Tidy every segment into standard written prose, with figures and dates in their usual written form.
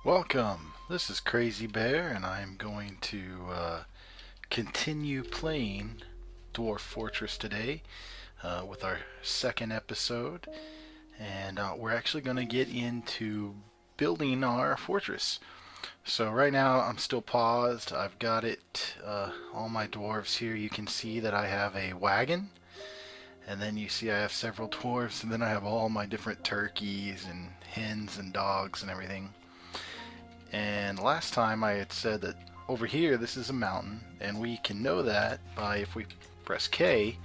Welcome. This is Crazybear, and I'm going to continue playing Dwarf Fortress today with our second episode, and we're actually going to get into building our fortress. So right now I'm still paused. I've got it, all my dwarves here. You can see that I have a wagon, and then you see I have several dwarves, and then I have all my different turkeys and hens and dogs and everything. And last time I had said that over here this is a mountain, and we can know that by if we press K.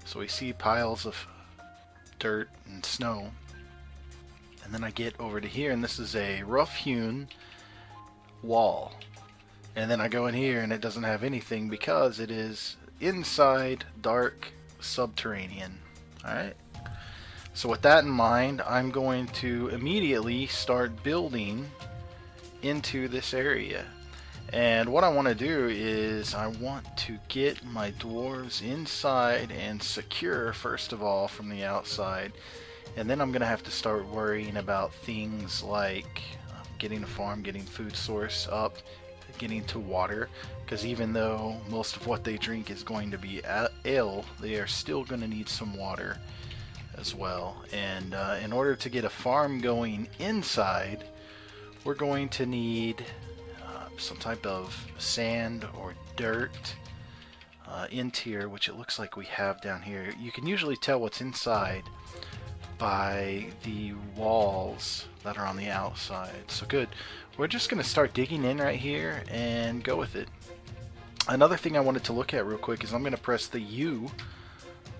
So we see piles of dirt and snow. And then I get over to here, and this is a rough hewn wall. And then I go in here and it doesn't have anything because it is inside dark subterranean. Alright? So with that in mind, I'm going to immediately start building into this area. And what I want to do is I want to get my dwarves inside and secure first of all from the outside, and then I'm gonna have to start worrying about things like getting a farm, getting food source up, getting to water, because even though most of what they drink is going to be ale, they are still going to need some water as well. And in order to get a farm going inside, we're going to need some type of sand or dirt interior, which it looks like we have down here. You can usually tell what's inside by the walls that are on the outside. So good. We're just going to start digging in right here and go with it. Another thing I wanted to look at real quick is I'm going to press the U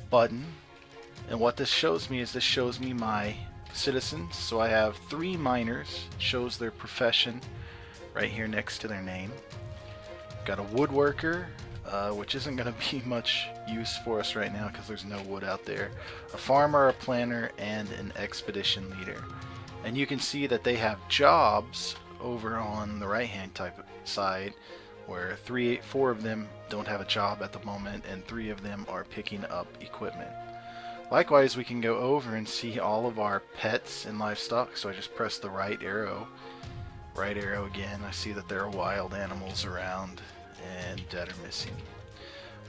button, and what this shows me is this shows me my citizens. So I have 3 miners, shows their profession right here next to their name. Got a woodworker, which isn't going to be much use for us right now because there's no wood out there. A farmer, a planner, and an expedition leader. And you can see that they have jobs over on the right hand side, where 4 of them don't have a job at the moment and 3 of them are picking up equipment. Likewise, we can go over and see all of our pets and livestock. So I just press the right arrow again. I see that there are wild animals around and that are missing.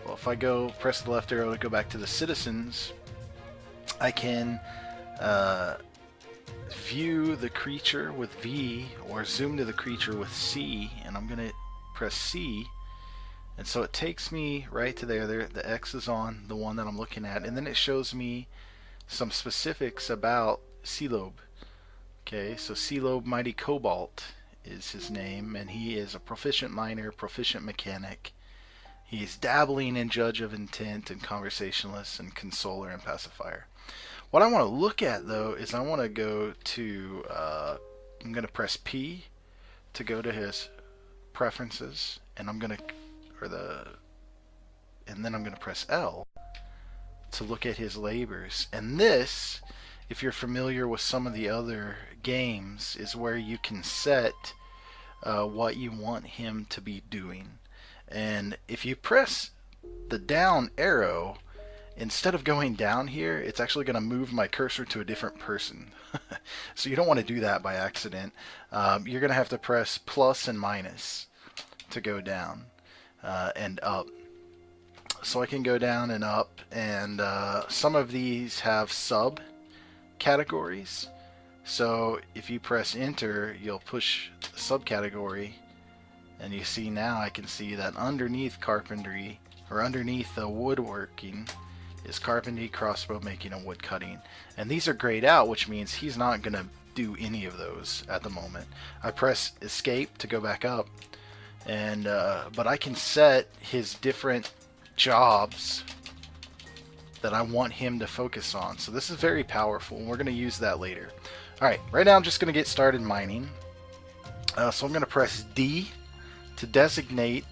Well, if I go press the left arrow to go back to the citizens, I can view the creature with V or zoom to the creature with C, and I'm going to press C. And so it takes me right to there. The X is on the one that I'm looking at, and then it shows me some specifics about Sealob. Okay, so Sealob Mighty Cobalt is his name, and he is a proficient miner, proficient mechanic. He's dabbling in Judge of Intent and Conversationalist and Consoler and Pacifier. What I want to look at though is I want to go to, I'm going to press P to go to his preferences, and I'm going to and then I'm going to press L to look at his labors. And this, if you're familiar with some of the other games, is where you can set what you want him to be doing. And if you press the down arrow, instead of going down here, it's actually going to move my cursor to a different person. So you don't want to do that by accident. You're going to have to press plus and minus to go down and up. So I can go down and up, and some of these have sub categories. So if you press enter, you'll push the subcategory, and you see now I can see that underneath carpentry, or underneath the woodworking, is carpentry, crossbow making, and wood cutting. And these are grayed out, which means he's not going to do any of those at the moment. I press escape to go back up, and but I can set his different jobs that I want him to focus on. So this is very powerful, and we're going to use that later. Alright, right now I'm just going to get started mining. So I'm going to press D to designate,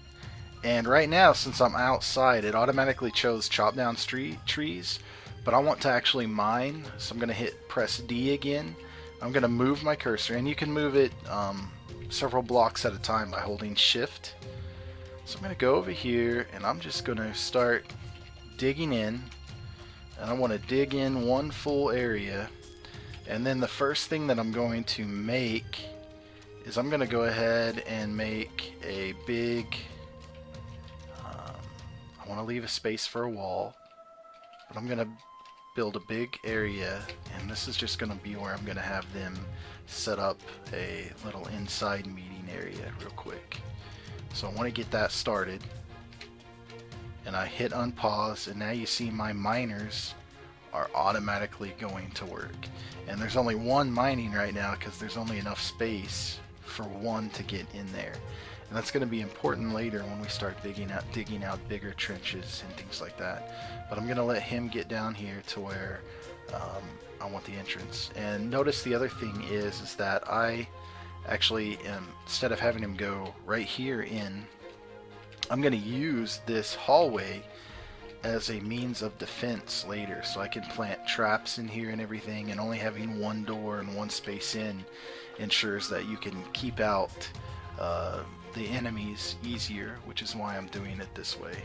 and right now, since I'm outside, it automatically chose chop down trees, but I want to actually mine, so I'm going to press D again. I'm going to move my cursor, and you can move it several blocks at a time by holding shift. So I'm going to go over here, and I'm just going to start digging in, and I want to dig in one full area. And then the first thing that I'm going to make is I'm going to go ahead and make a big, I want to leave a space for a wall, but I'm going to build a big area, and this is just going to be where I'm going to have them set up a little inside meeting area real quick. So I want to get that started, and I hit unpause, and now you see my miners are automatically going to work. And there's only one mining right now because there's only enough space for one to get in there. And that's going to be important later when we start digging out bigger trenches and things like that. But I'm going to let him get down here to where I want the entrance. And notice the other thing is that I actually instead of having him go right here in, I'm going to use this hallway as a means of defense later, so I can plant traps in here and everything, and only having one door and one space in ensures that you can keep out the enemies easier, which is why I'm doing it this way.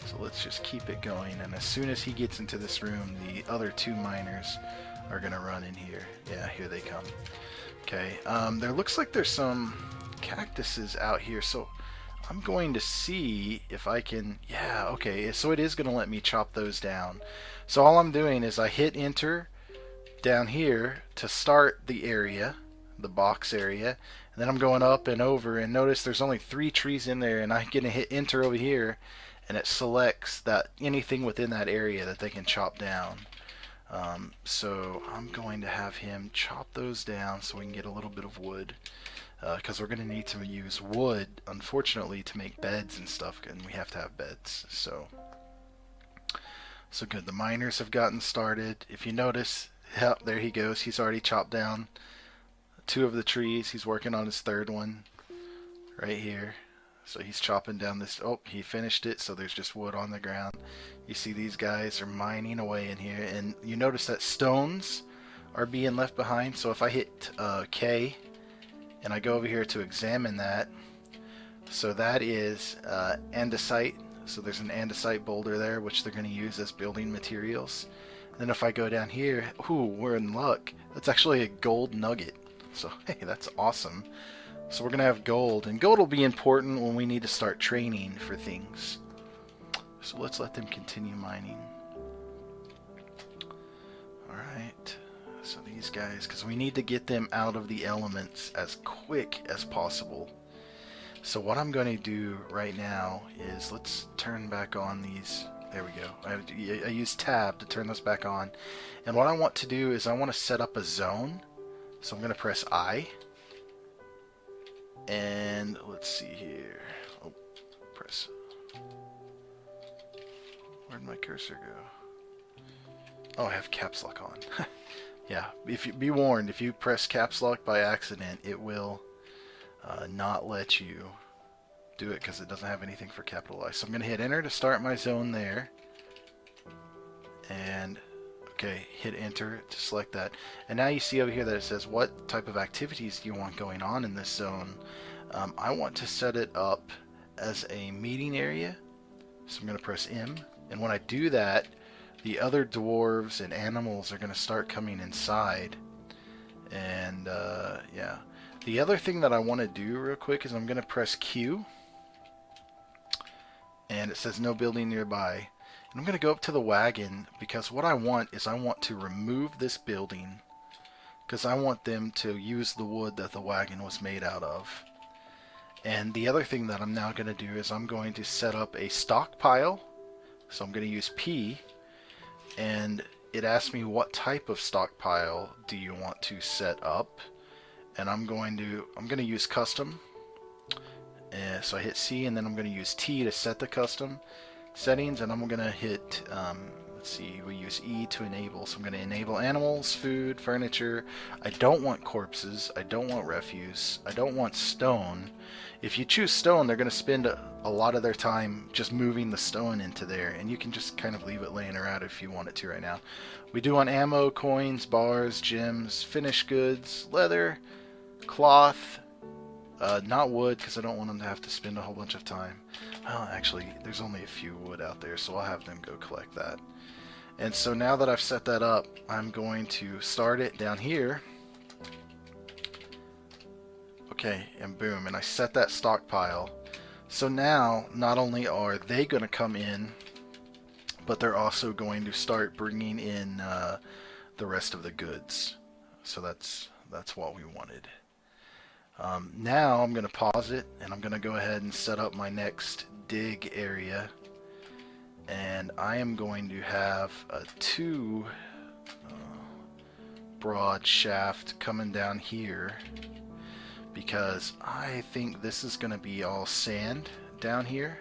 So let's just keep it going, and as soon as he gets into this room, the other two miners are gonna run in here. Yeah, here they come. Okay, there looks like there's some cactuses out here, so I'm going to see if I can, yeah, okay, so it is going to let me chop those down. So all I'm doing is I hit enter down here to start the area, the box area, and then I'm going up and over, and notice there's only 3 trees in there, and I'm going to hit enter over here, and it selects that anything within that area that they can chop down. So I'm going to have him chop those down so we can get a little bit of wood. Because we're going to need to use wood, unfortunately, to make beds and stuff, and we have to have beds. So good. The miners have gotten started. If you notice, yep, there he goes. He's already chopped down 2 of the trees. He's working on his 3rd one right here. So he's chopping down this. Oh, he finished it, so there's just wood on the ground. You see these guys are mining away in here, and you notice that stones are being left behind. So if I hit K, and I go over here to examine that, so that is andesite. So there's an andesite boulder there, which they're going to use as building materials. Then if I go down here, ooh, we're in luck. That's actually a gold nugget. So hey, that's awesome. So we're going to have gold, and gold will be important when we need to start training for things. So let's let them continue mining. Alright. So these guys, because we need to get them out of the elements as quick as possible. So what I'm going to do right now is let's turn back on these. There we go. I use tab to turn those back on. And what I want to do is I want to set up a zone. So I'm going to press I. And let's see here. Oh, press. Where'd my cursor go? Oh, I have caps lock on. Yeah, if you be warned, if you press caps lock by accident, it will not let you do it because it doesn't have anything for capitalized. So I'm going to hit enter to start my zone there. And, okay, hit enter to select that. And now you see over here that it says what type of activities do you want going on in this zone. I want to set it up as a meeting area. So I'm going to press M. And when I do that, the other dwarves and animals are going to start coming inside. And yeah, the other thing that I want to do real quick is I'm going to press Q, and it says no building nearby, and I'm going to go up to the wagon, because what I want is I want to remove this building because I want them to use the wood that the wagon was made out of. And the other thing that I'm now going to do is I'm going to set up a stockpile. So I'm going to use P, and it asks me what type of stockpile do you want to set up, and I'm going to use custom. And so I hit C, and then I'm going to use T to set the custom settings, and I'm going to hit let's see, we use E to enable. So I'm going to enable animals, food, furniture. I don't want corpses. I don't want refuse. I don't want stone. If you choose stone, they're going to spend a lot of their time just moving the stone into there, and you can just kind of leave it laying around if you want it to right now. We do want ammo, coins, bars, gems, finished goods, leather, cloth, not wood, because I don't want them to have to spend a whole bunch of time. Well, actually, there's only a few wood out there, so I'll have them go collect that. And so now that I've set that up, I'm going to start it down here. Okay, and boom, and I set that stockpile. So now, not only are they going to come in, but they're also going to start bringing in the rest of the goods. So that's what we wanted. Now I'm going to pause it, and I'm going to go ahead and set up my next dig area. And I am going to have a 2 broad shaft coming down here, because I think this is going to be all sand down here,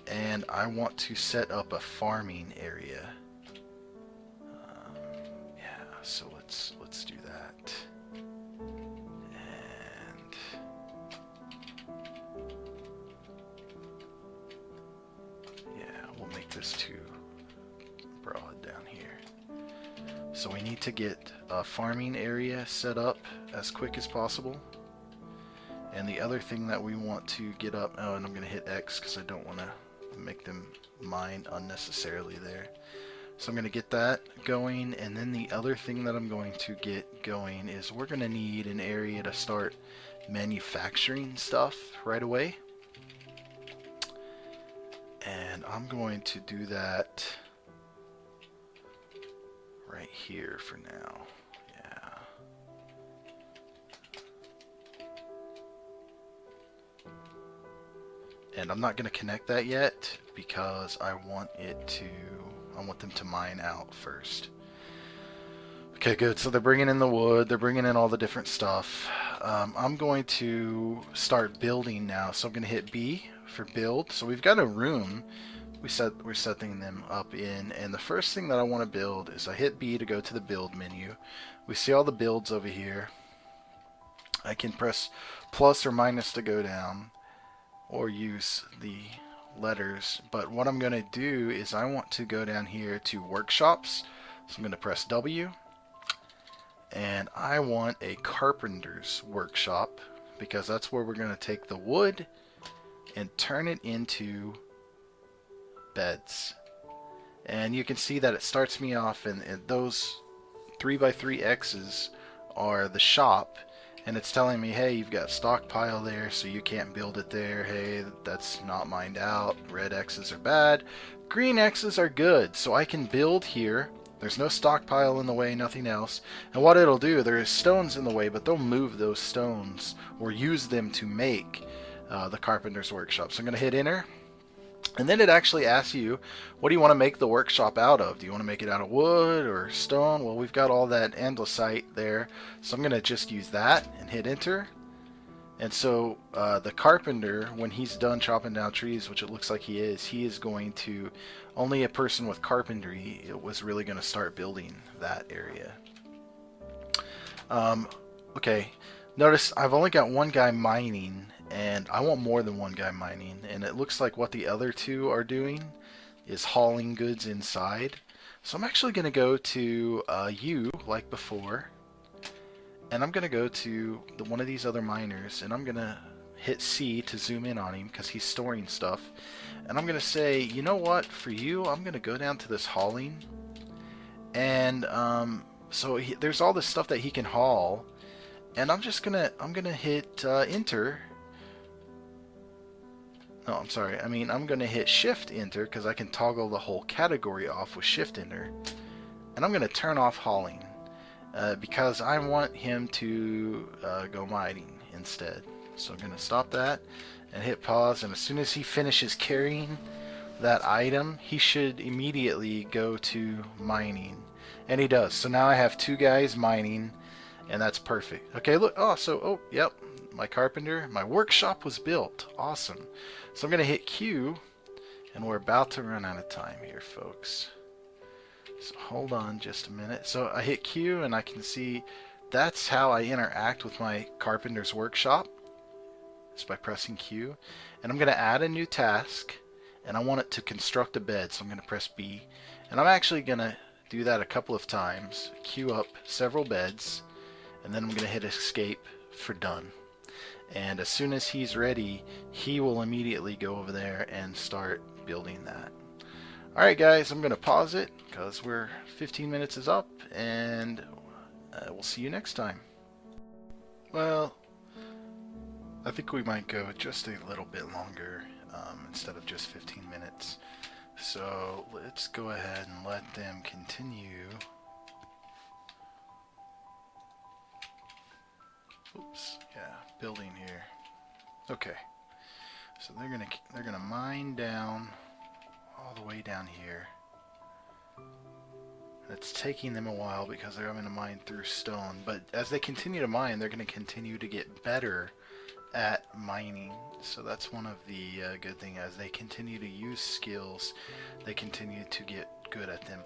and I want to set up a farming area. Yeah, so let's do that. And yeah, we'll make this too broad down here. So we need to get a farming area set up as quick as possible. And the other thing that we want to get up, oh, and I'm going to hit X because I don't want to make them mine unnecessarily there. So I'm going to get that going, and then the other thing that I'm going to get going is we're going to need an area to start manufacturing stuff right away. And I'm going to do that right here for now. Yeah. And I'm not going to connect that yet because I want them to mine out first. Okay, good. So they're bringing in the wood. They're bringing in all the different stuff. I'm going to start building now. So I'm going to hit B for build. So we've got a room we're setting them up in. And the first thing that I want to build is I hit B to go to the build menu. We see all the builds over here. I can press plus or minus to go down, or use the letters, but what I'm going to do is I want to go down here to workshops. So I'm going to press W, and I want a carpenter's workshop because that's where we're going to take the wood and turn it into beds. And you can see that it starts me off, and those 3x3 X's are the shop. And it's telling me, hey, you've got stockpile there, so you can't build it there. Hey, that's not mined out. Red X's are bad. Green X's are good, so I can build here. There's no stockpile in the way, nothing else. And what it'll do, there is stones in the way, but they'll move those stones or use them to make the carpenter's workshop. So I'm going to hit enter. And then it actually asks you, what do you want to make the workshop out of? Do you want to make it out of wood or stone? Well, we've got all that andesite there, so I'm going to just use that and hit enter. And so the carpenter, when he's done chopping down trees, which it looks like he is going to, only a person with carpentry was really going to start building that area. Okay, notice I've only got one guy mining, and I want more than one guy mining, and it looks like what the other two are doing is hauling goods inside. So I'm actually going to go to U like before, and I'm going to go to one of these other miners, and I'm going to hit C to zoom in on him because he's storing stuff. And I'm going to say, you know what, for you, I'm going to go down to this hauling, and there's all this stuff that he can haul, and I'm gonna hit enter. No, I'm sorry. I'm going to hit Shift Enter because I can toggle the whole category off with Shift Enter. And I'm going to turn off hauling because I want him to go mining instead. So I'm going to stop that and hit pause. And as soon as he finishes carrying that item, he should immediately go to mining. And he does. So now I have two guys mining, and that's perfect. Okay, look. Yep. My carpenter, my workshop was built. Awesome. So I'm going to hit Q, and we're about to run out of time here, folks. So hold on just a minute. So I hit Q, and I can see that's how I interact with my carpenter's workshop. It's by pressing Q. And I'm going to add a new task, and I want it to construct a bed. So I'm going to press B. And I'm actually going to do that a couple of times. Queue up several beds, and then I'm going to hit escape for done. And as soon as he's ready, he will immediately go over there and start building that. Alright guys, I'm going to pause it because 15 minutes is up, and we'll see you next time. Well, I think we might go just a little bit longer instead of just 15 minutes. So let's go ahead and let them continue. Oops, yeah, building here. Okay, so they're gonna mine down all the way down here. It's taking them a while because they're having to mine through stone, but as they continue to mine, they're going to continue to get better at mining. So that's one of the good things. As they continue to use skills, they continue to get good at them.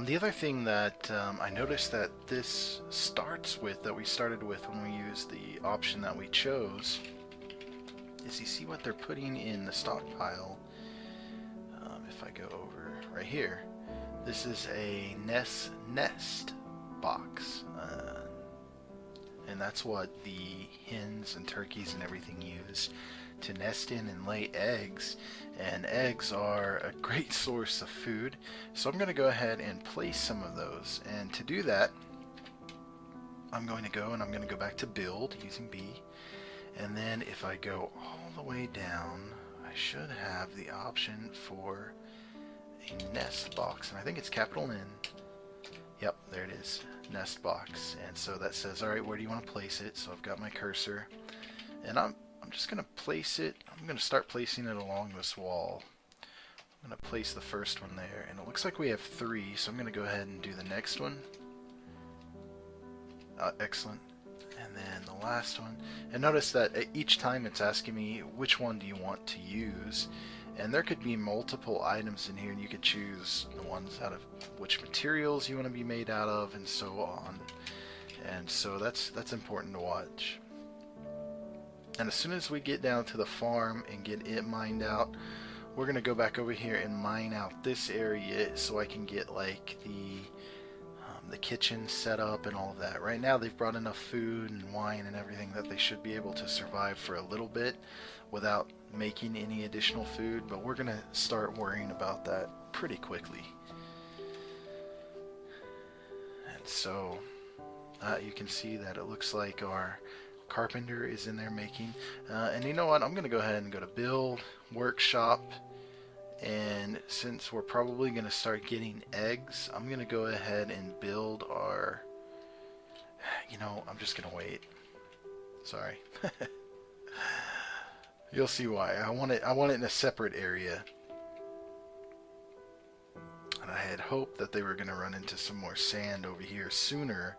The other thing that I noticed that this starts with, that we started with when we used the option that we chose, is you see what they're putting in the stockpile. If I go over right here, this is a nest box, and that's what the hens and turkeys and everything use to nest in and lay eggs, and eggs are a great source of food. So I'm going to go ahead and place some of those, and to do that I'm going to go back to build using B, and then if I go all the way down, I should have the option for a nest box, and I think it's capital N. Yep, there it is, nest box. And so that says, all right, where do you want to place it? So I've got my cursor, and I'm just going to place it. I'm going to start placing it along this wall. I'm going to place the first one there, and it looks like we have 3, so I'm going to go ahead and do the next one. Excellent. And then the last one. And notice that each time it's asking me which one do you want to use. And there could be multiple items in here, and you could choose the ones out of which materials you want to be made out of, and so on. And so that's important to watch. And as soon as we get down to the farm and get it mined out, we're going to go back over here and mine out this area so I can get like the kitchen set up and all of that. Right now they've brought enough food and wine and everything that they should be able to survive for a little bit without making any additional food, but we're gonna start worrying about that pretty quickly. And so you can see that it looks like our carpenter is in there making, and you know what, I'm gonna go ahead and go to build workshop, and since we're probably gonna start getting eggs, I'm gonna go ahead and build our, I'm just gonna wait, sorry. You'll see why. I want it in a separate area. And I had hoped that they were going to run into some more sand over here sooner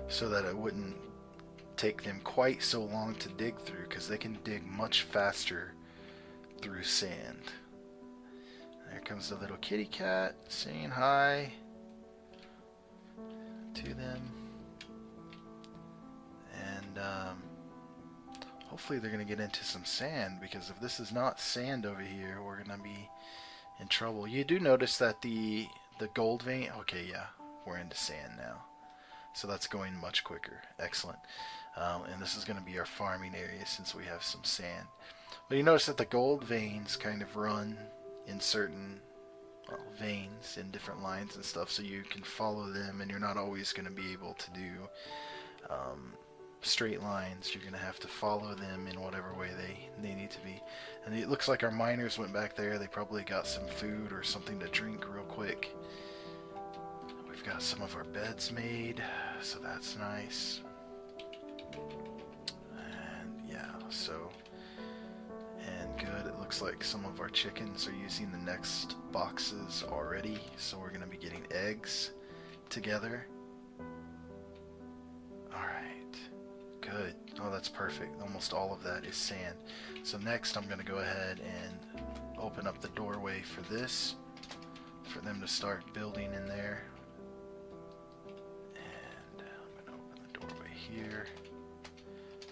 so that it wouldn't take them quite so long to dig through, because they can dig much faster through sand. There comes the little kitty cat saying hi to them. And hopefully they're going to get into some sand, because if this is not sand over here, we're going to be in trouble. You do notice that the gold vein, okay, yeah, we're into sand now. So that's going much quicker. Excellent. And this is going to be our farming area since we have some sand. But you notice that the gold veins kind of run in certain veins in different lines and stuff, so you can follow them, and you're not always going to be able to do straight lines. You're going to have to follow them in whatever way they need to be. And it looks like our miners went back there. They probably got some food or something to drink real quick. We've got some of our beds made, so that's nice. And yeah, so, and good. It looks like some of our chickens are using the next boxes already, so we're going to be getting eggs together. Good. Oh, that's perfect. Almost all of that is sand. So next I'm going to go ahead and open up the doorway for this, for them to start building in there. And I'm going to open the doorway here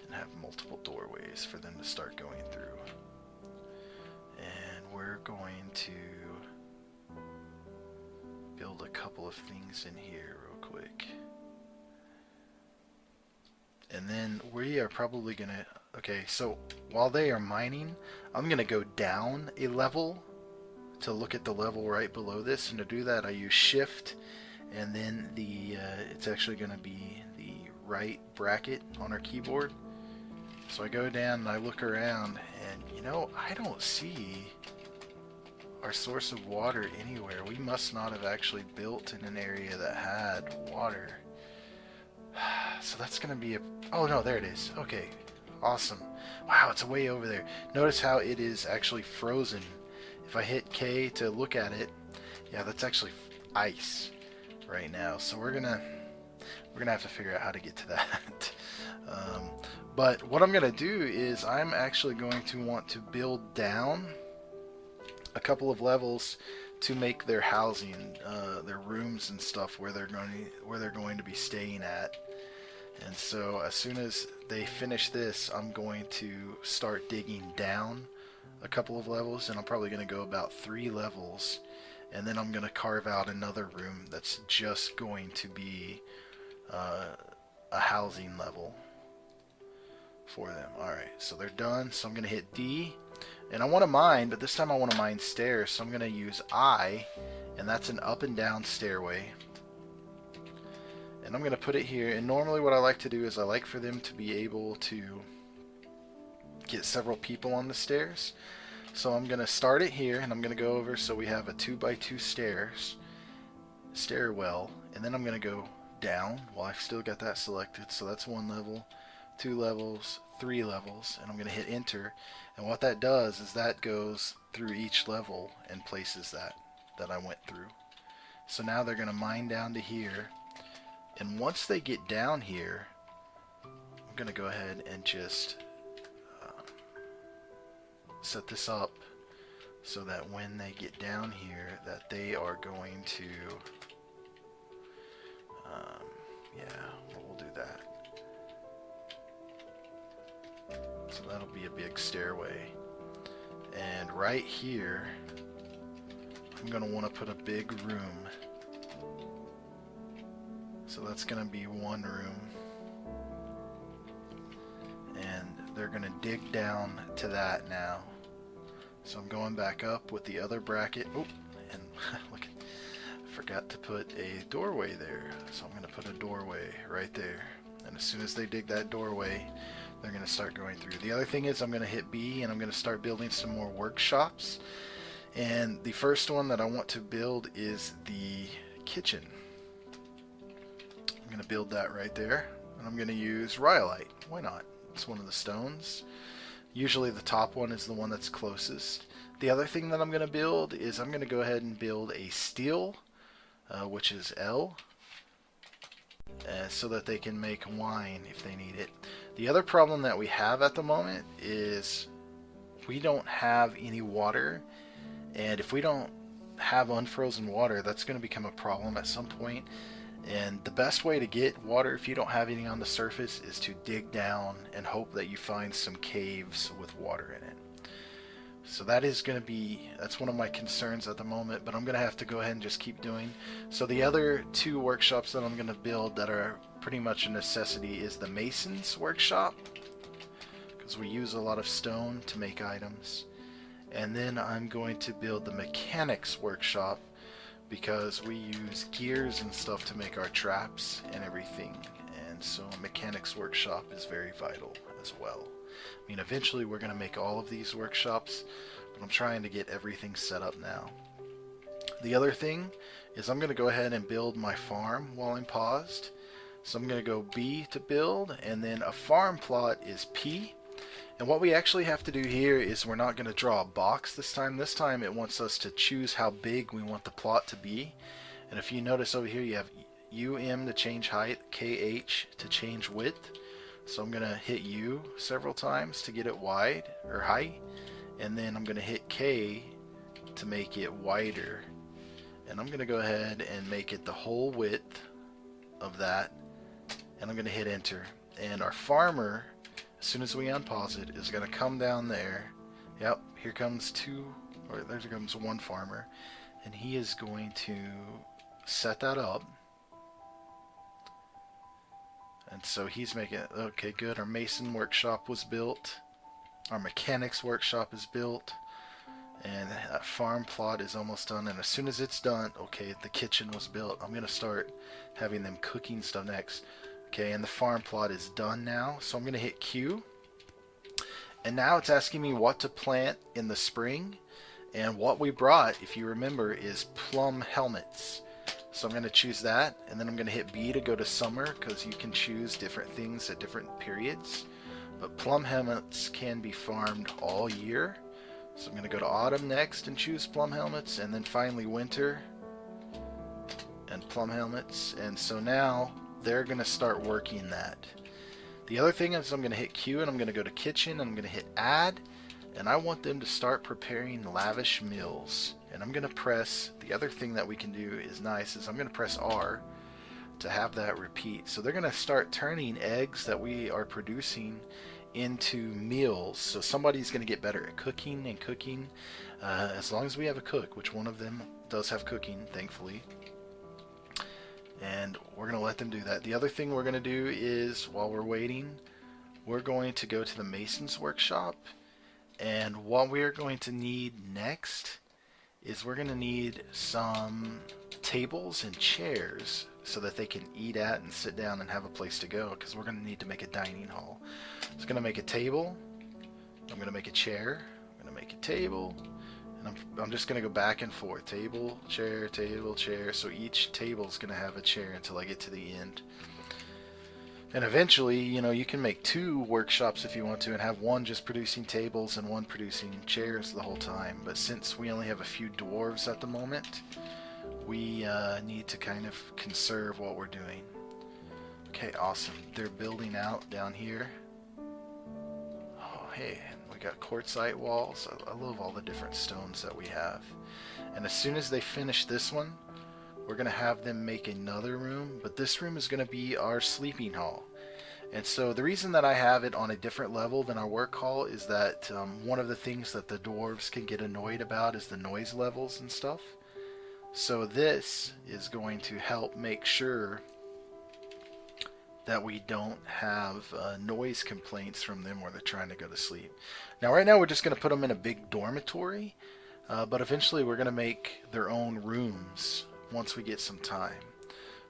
and have multiple doorways for them to start going through. And we're going to build a couple of things in here real quick. And then we are probably going to, okay, so while they are mining, I'm going to go down a level to look at the level right below this. And to do that, I use shift, and then it's actually going to be the right bracket on our keyboard. So I go down and I look around, and you know, I don't see our source of water anywhere. We must not have actually built in an area that had water. So that's gonna be a... Oh no, there it is. Okay, awesome. Wow, it's way over there. Notice how it is actually frozen. If I hit K to look at it, yeah, that's actually ice right now. So we're gonna have to figure out how to get to that. But what I'm gonna do is I'm actually going to want to build down a couple of levels to make their housing, their rooms and stuff where they're going to be staying at. And so as soon as they finish this, I'm going to start digging down a couple of levels, and I'm probably going to go about 3 levels, and then I'm going to carve out another room that's just going to be a housing level for them. Alright, so they're done, so I'm going to hit D, and I want to mine, but this time I want to mine stairs, so I'm going to use I, and that's an up and down stairway. And I'm going to put it here, and normally what I like to do is I like for them to be able to get several people on the stairs. So I'm going to start it here, and I'm going to go over so we have a 2x2 stairwell, and then I'm going to go down. Well, I've still got that selected, so that's 1 level, 2 levels, 3 levels, and I'm going to hit enter. And what that does is that goes through each level and places that I went through. So now they're going to mine down to here. And once they get down here, I'm going to go ahead and just set this up so that when they get down here that they are going to, yeah, we'll do that. So that'll be a big stairway. And right here, I'm going to want to put a big room. So that's going to be 1 room. And they're going to dig down to that now. So I'm going back up with the other bracket. Oh, and look, I forgot to put a doorway there. So I'm going to put a doorway right there. And as soon as they dig that doorway, they're going to start going through. The other thing is I'm going to hit B, and I'm going to start building some more workshops. And the first one that I want to build is the kitchen. I'm going to build that right there, and I'm going to use rhyolite. Why not? It's one of the stones. Usually the top one is the one that's closest. The other thing that I'm going to build is I'm going to go ahead and build a steel, which is L, so that they can make wine if they need it. The other problem that we have at the moment is we don't have any water, and if we don't have unfrozen water, that's going to become a problem at some point. And the best way to get water if you don't have any on the surface is to dig down and hope that you find some caves with water in it. So that is going to be, that's one of my concerns at the moment, but I'm going to have to go ahead and just keep doing. So the other 2 workshops that I'm going to build that are pretty much a necessity is the Mason's workshop, because we use a lot of stone to make items. And then I'm going to build the Mechanics workshop, because we use gears and stuff to make our traps and everything, and so a mechanics workshop is very vital as well. I mean, eventually we're going to make all of these workshops, but I'm trying to get everything set up now. The other thing is I'm going to go ahead and build my farm while I'm paused. So I'm going to go B to build, and then a farm plot is P. And what we actually have to do here is we're not going to draw a box this time. This time it wants us to choose how big we want the plot to be. And if you notice over here, you have UM to change height, KH to change width. So I'm going to hit U several times to get it wide, or height. And then I'm going to hit K to make it wider. And I'm going to go ahead and make it the whole width of that. And I'm going to hit enter. And our farmer, as soon as we unpause it, is going to come down there. Yep, here comes 2, or there comes 1 farmer, and he is going to set that up. And so he's making it. Okay, good. Our mason workshop was built. Our mechanics workshop is built. And that farm plot is almost done. And as soon as it's done, okay, the kitchen was built. I'm going to start having them cooking stuff next. Okay, and the farm plot is done now. So I'm going to hit Q. And now it's asking me what to plant in the spring. And what we brought, if you remember, is plum helmets. So I'm going to choose that, and then I'm going to hit B to go to summer, because you can choose different things at different periods. But plum helmets can be farmed all year. So I'm going to go to autumn next and choose plum helmets, and then finally winter and plum helmets. And so now they're going to start working that. The other thing is I'm going to hit Q, and I'm going to go to kitchen, and I'm going to hit add, and I want them to start preparing lavish meals. And I'm going to press, the other thing that we can do is nice, is I'm going to press R to have that repeat. So they're going to start turning eggs that we are producing into meals. So somebody's going to get better at cooking and cooking, as long as we have a cook, which one of them does have cooking, thankfully. And we're going to let them do that. The other thing we're going to do is, while we're waiting, we're going to go to the Mason's workshop. And what we are going to need next is we're going to need some tables and chairs so that they can eat at and sit down and have a place to go, because we're going to need to make a dining hall. So I'm going to make a table, I'm going to make a chair, I'm going to make a table, and I'm just going to go back and forth. Table, chair, so each table is going to have a chair until I get to the end. And eventually, you know, you can make 2 workshops if you want to, and have one just producing tables and one producing chairs the whole time. But since we only have a few dwarves at the moment, we need to kind of conserve what we're doing. Okay, awesome. They're building out down here. Oh, hey, we got quartzite walls. I love all the different stones that we have. And as soon as they finish this one, we're going to have them make another room, but this room is going to be our sleeping hall. And so the reason that I have it on a different level than our work hall is that one of the things that the dwarves can get annoyed about is the noise levels and stuff. So this is going to help make sure that we don't have noise complaints from them where they're trying to go to sleep. Now right now we're just going to put them in a big dormitory, but eventually we're going to make their own rooms once we get some time.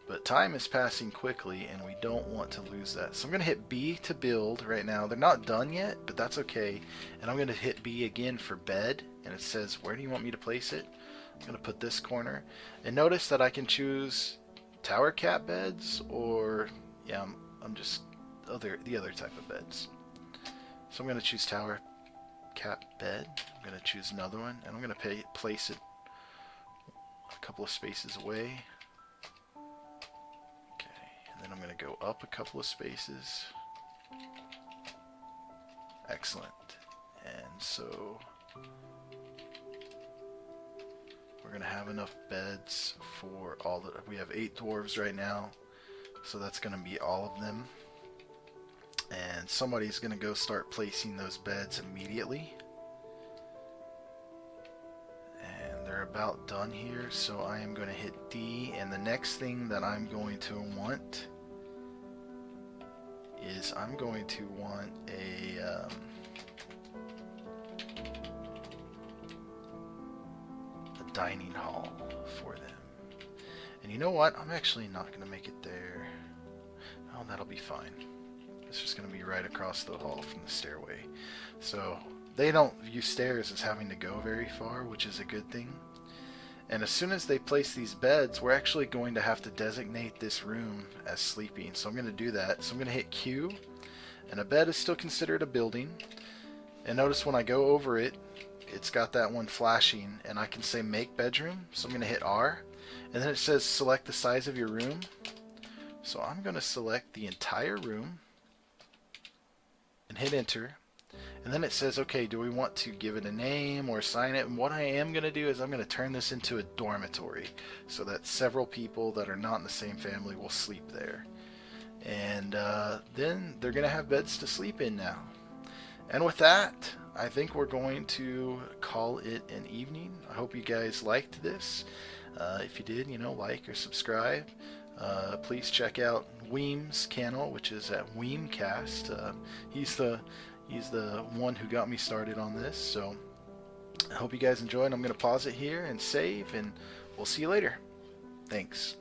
But time is passing quickly and we don't want to lose that. So I'm going to hit B to build right now. They're not done yet, but that's okay. And I'm going to hit B again for bed, and it says, where do you want me to place it? I'm going to put this corner. And notice that I can choose tower cap beds, or yeah, I'm just the other type of beds. So I'm going to choose tower cap bed. I'm going to choose another one, and I'm going to place it a couple of spaces away. Okay, and then I'm going to go up a couple of spaces. Excellent. And so we're going to have enough beds for all the... We have 8 dwarves right now, so that's going to be all of them. And somebody's going to go start placing those beds immediately. They're about done here, so I am going to hit D, and the next thing that I'm going to want is I'm going to want a dining hall for them. And you know what? I'm actually not going to make it there. Oh, that'll be fine. It's just going to be right across the hall from the stairway. So they don't view stairs as having to go very far, which is a good thing. And as soon as they place these beds, we're actually going to have to designate this room as sleeping. So I'm going to do that. So I'm going to hit Q, and a bed is still considered a building. And notice when I go over it, it's got that one flashing, and I can say make bedroom. So I'm going to hit R, and then it says select the size of your room. So I'm going to select the entire room and hit enter. And then it says, okay, do we want to give it a name or assign it? And what I am going to do is I'm going to turn this into a dormitory so that several people that are not in the same family will sleep there. And then they're going to have beds to sleep in now. And with that, I think we're going to call it an evening. I hope you guys liked this. If you did, like or subscribe. Please check out Weem's channel, which is at Weemcast. He's the one who got me started on this. So I hope you guys enjoyed. I'm going to pause it here and save, and we'll see you later. Thanks.